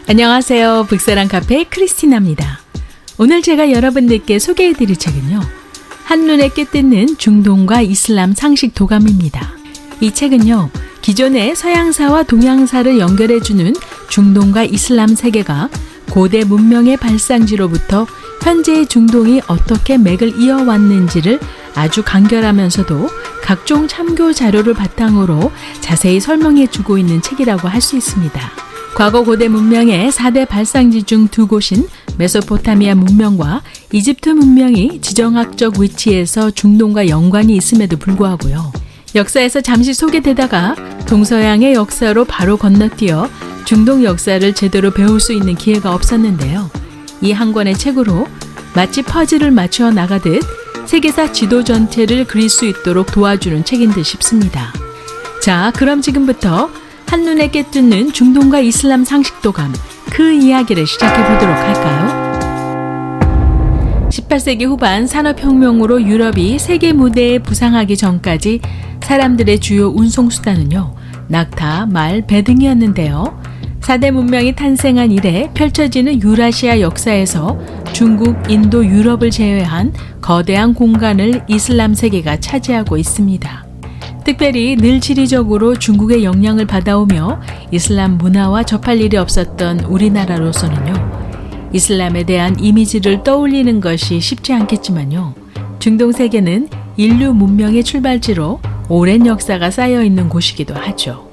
안녕하세요. 북사랑 카페 크리스티나입니다. 오늘 제가 여러분들께 소개해드릴 책은요, 한눈에 깨뜨는 중동과 이슬람 상식 도감입니다. 이 책은요, 기존의 서양사와 동양사를 연결해주는 중동과 이슬람 세계가 고대 문명의 발상지로부터 현재의 중동이 어떻게 맥을 이어왔는지를 아주 간결하면서도 각종 참고 자료를 바탕으로 자세히 설명해주고 있는 책이라고 할 수 있습니다. 과거 고대 문명의 4대 발상지 중 두 곳인 메소포타미아 문명과 이집트 문명이 지정학적 위치에서 중동과 연관이 있음에도 불구하고요, 역사에서 잠시 소개되다가 동서양의 역사로 바로 건너뛰어 중동 역사를 제대로 배울 수 있는 기회가 없었는데요. 이 한 권의 책으로 마치 퍼즐을 맞추어 나가듯 세계사 지도 전체를 그릴 수 있도록 도와주는 책인 듯 싶습니다. 자, 그럼 지금부터 한눈에 깨뜨는 중동과 이슬람 상식도감, 그 이야기를 시작해 보도록 할까요? 18세기 후반 산업혁명으로 유럽이 세계 무대에 부상하기 전까지 사람들의 주요 운송수단은요, 낙타, 말, 배 등이었는데요. 4대 문명이 탄생한 이래 펼쳐지는 유라시아 역사에서 중국, 인도, 유럽을 제외한 거대한 공간을 이슬람 세계가 차지하고 있습니다. 특별히 늘 지리적으로 중국의 영향을 받아오며 이슬람 문화와 접할 일이 없었던 우리나라로서는요, 이슬람에 대한 이미지를 떠올리는 것이 쉽지 않겠지만요, 중동 세계는 인류 문명의 출발지로 오랜 역사가 쌓여있는 곳이기도 하죠.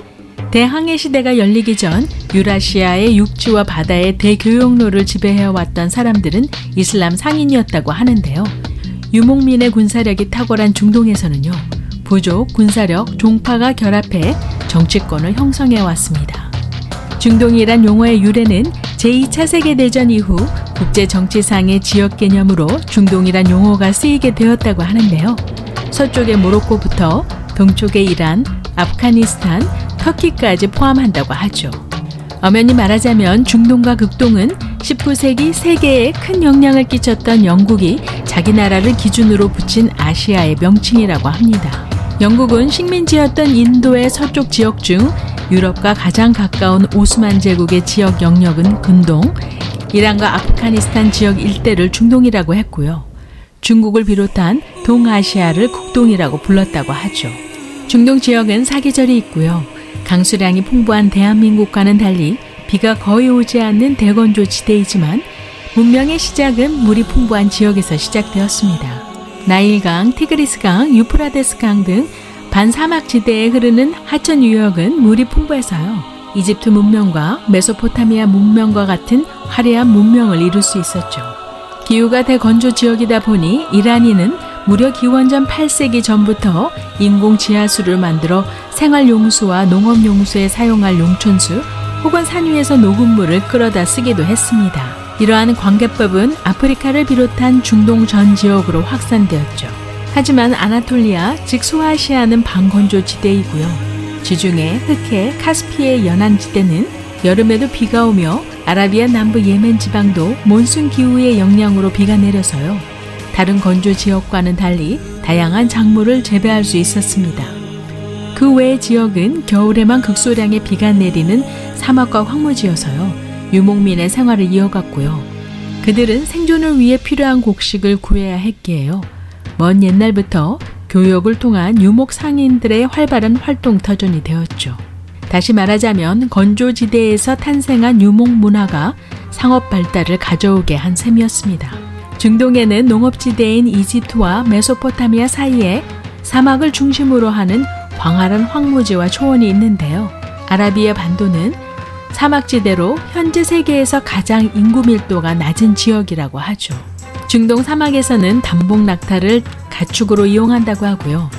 대항해 시대가 열리기 전 유라시아의 육지와 바다의 대교역로를 지배해왔던 사람들은 이슬람 상인이었다고 하는데요. 유목민의 군사력이 탁월한 중동에서는요, 부족, 군사력, 종파가 결합해 정치권을 형성해왔습니다. 중동이란 용어의 유래는 제2차 세계대전 이후 국제정치상의 지역 개념으로 중동이란 용어가 쓰이게 되었다고 하는데요. 서쪽의 모로코부터 동쪽의 이란, 아프가니스탄, 터키까지 포함한다고 하죠. 엄연히 말하자면 중동과 극동은 19세기 세계에 큰 영향을 끼쳤던 영국이 자기 나라를 기준으로 붙인 아시아의 명칭이라고 합니다. 영국은 식민지였던 인도의 서쪽 지역 중 유럽과 가장 가까운 오스만 제국의 지역 영역은 근동, 이란과 아프가니스탄 지역 일대를 중동이라고 했고요. 중국을 비롯한 동아시아를 국동이라고 불렀다고 하죠. 중동 지역은 사계절이 있고요, 강수량이 풍부한 대한민국과는 달리 비가 거의 오지 않는 대건조 지대이지만 문명의 시작은 물이 풍부한 지역에서 시작되었습니다. 나일강, 티그리스강, 유프라데스강 등 반사막지대에 흐르는 하천 유역은 물이 풍부해서요, 이집트 문명과 메소포타미아 문명과 같은 화려한 문명을 이룰 수 있었죠. 기후가 대건조 지역이다 보니 이란인은 무려 기원전 8세기 전부터 인공 지하수를 만들어 생활용수와 농업용수에 사용할 용천수 혹은 산 위에서 녹은 물을 끌어다 쓰기도 했습니다. 이러한 관계법은 아프리카를 비롯한 중동 전 지역으로 확산되었죠. 하지만 아나톨리아, 즉 소아시아는 반건조 지대이고요. 지중해, 흑해, 카스피의 연안지대는 여름에도 비가 오며 아라비아 남부 예멘 지방도 몬순 기후의 영향으로 비가 내려서요, 다른 건조 지역과는 달리 다양한 작물을 재배할 수 있었습니다. 그 외의 지역은 겨울에만 극소량의 비가 내리는 사막과 황무지여서요, 유목민의 생활을 이어갔고요. 그들은 생존을 위해 필요한 곡식을 구해야 했기에요, 먼 옛날부터 교역을 통한 유목 상인들의 활발한 활동 터전이 되었죠. 다시 말하자면 건조지대에서 탄생한 유목 문화가 상업 발달을 가져오게 한 셈이었습니다. 중동에는 농업지대인 이집트와 메소포타미아 사이에 사막을 중심으로 하는 광활한 황무지와 초원이 있는데요. 아라비아 반도는 사막지대로 현재 세계에서 가장 인구 밀도가 낮은 지역이라고 하죠. 중동 사막에서는 단복 낙타를 가축으로 이용한다고 하고요,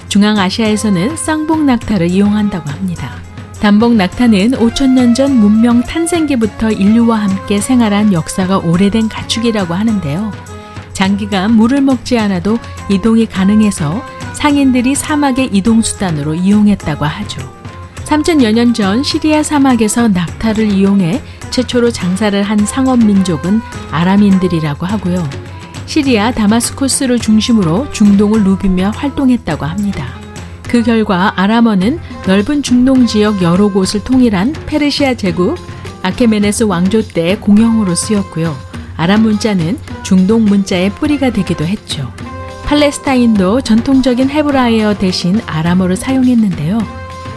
중앙아시아에서는 쌍복 낙타를 이용한다고 합니다. 단복 낙타는 5,000년 전 문명 탄생기부터 인류와 함께 생활한 역사가 오래된 가축이라고 하는데요. 장기간 물을 먹지 않아도 이동이 가능해서 상인들이 사막의 이동수단으로 이용했다고 하죠. 3,000여 년 전 시리아 사막에서 낙타를 이용해 최초로 장사를 한 상업민족은 아람인들이라고 하고요. 시리아 다마스쿠스를 중심으로 중동을 누비며 활동했다고 합니다. 그 결과 아람어는 넓은 중동 지역 여러 곳을 통일한 페르시아 제국, 아케메네스 왕조 때 공용어로 쓰였고요. 아람 문자는 중동 문자의 뿌리가 되기도 했죠. 팔레스타인도 전통적인 헤브라이어 대신 아람어를 사용했는데요.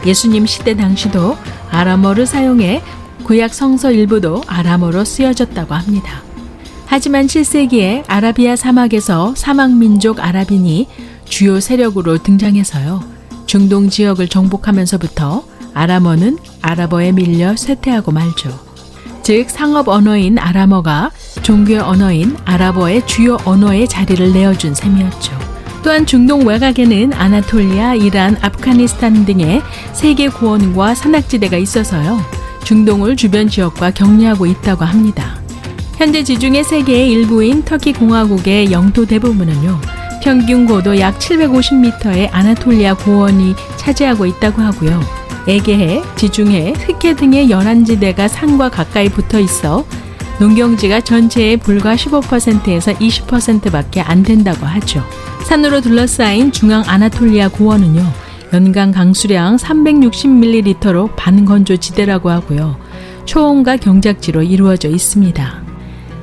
예수님 시대 당시도 아람어를 사용해 구약 성서 일부도 아람어로 쓰여졌다고 합니다. 하지만 7세기에 아라비아 사막에서 사막민족 아랍인이 주요 세력으로 등장해서요. 중동 지역을 정복하면서부터 아람어는 아랍어에 밀려 쇠퇴하고 말죠. 즉 상업 언어인 아람어가 종교 언어인 아랍어의 주요 언어의 자리를 내어준 셈이었죠. 또한 중동 외곽에는 아나톨리아, 이란, 아프가니스탄 등의 세계 고원과 산악지대가 있어서요. 중동을 주변 지역과 격리하고 있다고 합니다. 현재 지중해 세계의 일부인 터키 공화국의 영토 대부분은요. 평균 고도 약 750m의 아나톨리아 고원이 차지하고 있다고 하고요. 에게해, 지중해, 흑해 등의 연안지대가 산과 가까이 붙어 있어 농경지가 전체의 불과 15%에서 20%밖에 안 된다고 하죠. 산으로 둘러싸인 중앙 아나톨리아 고원은요. 연간 강수량 360ml로 반건조 지대라고 하고요. 초원과 경작지로 이루어져 있습니다.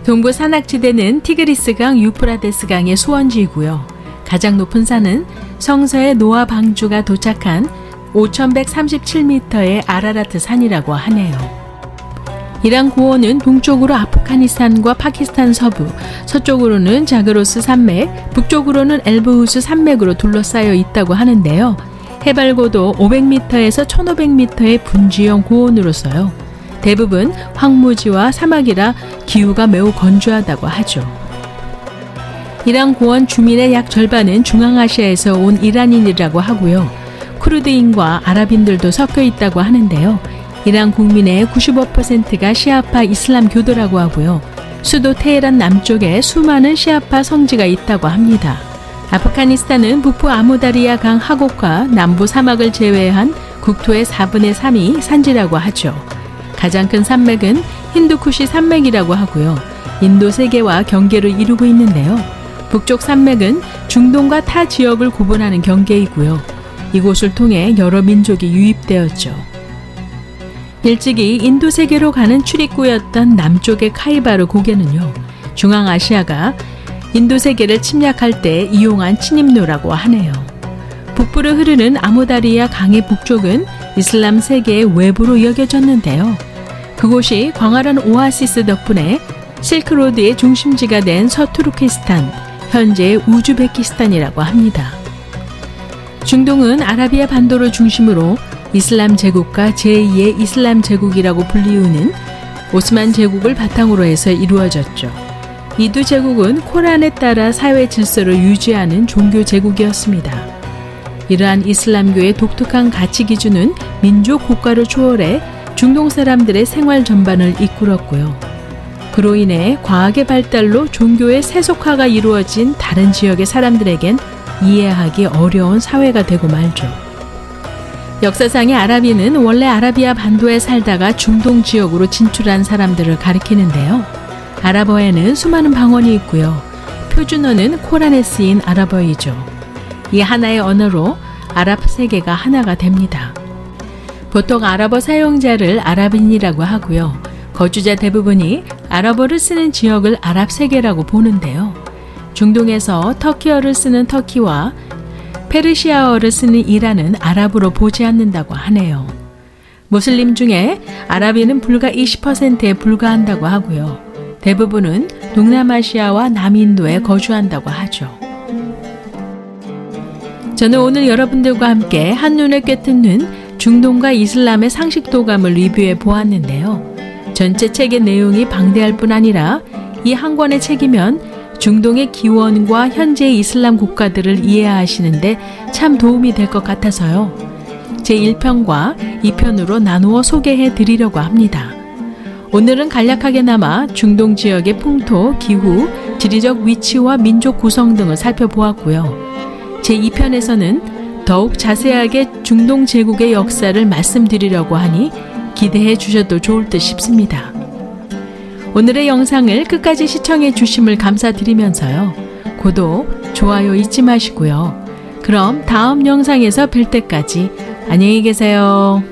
동부 산악지대는 티그리스강, 유프라데스강의 수원지이고요. 가장 높은 산은 성서의 노아 방주가 도착한 5137m의 아라라트 산이라고 하네요. 이란 고원은 동쪽으로 아프가니스탄과 파키스탄 서부, 서쪽으로는 자그로스 산맥, 북쪽으로는 엘브우스 산맥으로 둘러싸여 있다고 하는데요. 해발고도 500m에서 1500m의 분지형 고원으로서요. 대부분 황무지와 사막이라 기후가 매우 건조하다고 하죠. 이란 고원 주민의 약 절반은 중앙아시아에서 온 이란인이라고 하고요. 쿠르드인과 아랍인들도 섞여 있다고 하는데요. 이란 국민의 95%가 시아파 이슬람 교도라고 하고요. 수도 테헤란 남쪽에 수많은 시아파 성지가 있다고 합니다. 아프가니스탄은 북부 아무다리아 강 하곡과 남부 사막을 제외한 국토의 4분의 3이 산지라고 하죠. 가장 큰 산맥은 힌두쿠시 산맥이라고 하고요. 인도 세계와 경계를 이루고 있는데요. 북쪽 산맥은 중동과 타 지역을 구분하는 경계이고요. 이곳을 통해 여러 민족이 유입되었죠. 일찍이 인도 세계로 가는 출입구였던 남쪽의 카이바르 고개는요. 중앙아시아가 인도 세계를 침략할 때 이용한 침입로라고 하네요. 북부로 흐르는 아무다리아 강의 북쪽은 이슬람 세계의 외부로 여겨졌는데요. 그곳이 광활한 오아시스 덕분에 실크로드의 중심지가 된 서투르키스탄, 현재의 우즈베키스탄이라고 합니다. 중동은 아라비아 반도를 중심으로 이슬람 제국과 제2의 이슬람 제국이라고 불리우는 오스만 제국을 바탕으로 해서 이루어졌죠. 이 두 제국은 코란에 따라 사회 질서를 유지하는 종교 제국이었습니다. 이러한 이슬람교의 독특한 가치 기준은 민족 국가를 초월해 중동 사람들의 생활 전반을 이끌었고요. 그로 인해 과학의 발달로 종교의 세속화가 이루어진 다른 지역의 사람들에겐 이해하기 어려운 사회가 되고 말죠. 역사상의 아라비는 원래 아라비아 반도에 살다가 중동 지역으로 진출한 사람들을 가리키는데요. 아랍어에는 수많은 방언이 있고요. 표준어는 코란에 쓰인 아랍어이죠. 이 하나의 언어로 아랍 세계가 하나가 됩니다. 보통 아랍어 사용자를 아랍인이라고 하고요. 거주자 대부분이 아랍어를 쓰는 지역을 아랍 세계라고 보는데요. 중동에서 터키어를 쓰는 터키와 페르시아어를 쓰는 이란은 아랍어로 보지 않는다고 하네요. 무슬림 중에 아랍인은 불과 20%에 불과한다고 하고요. 대부분은 동남아시아와 남인도에 거주한다고 하죠. 저는 오늘 여러분들과 함께 한눈에 꿰뚫는 중동과 이슬람의 상식도감을 리뷰해 보았는데요. 전체 책의 내용이 방대할 뿐 아니라 이 한 권의 책이면 중동의 기원과 현재의 이슬람 국가들을 이해하시는데 참 도움이 될 것 같아서요. 제1편과 2편으로 나누어 소개해 드리려고 합니다. 오늘은 간략하게나마 중동 지역의 풍토, 기후, 지리적 위치와 민족 구성 등을 살펴보았고요. 제2편에서는 더욱 자세하게 중동 제국의 역사를 말씀드리려고 하니 기대해 주셔도 좋을 듯 싶습니다. 오늘의 영상을 끝까지 시청해 주심을 감사드리면서요. 구독, 좋아요 잊지 마시고요. 그럼 다음 영상에서 뵐 때까지 안녕히 계세요.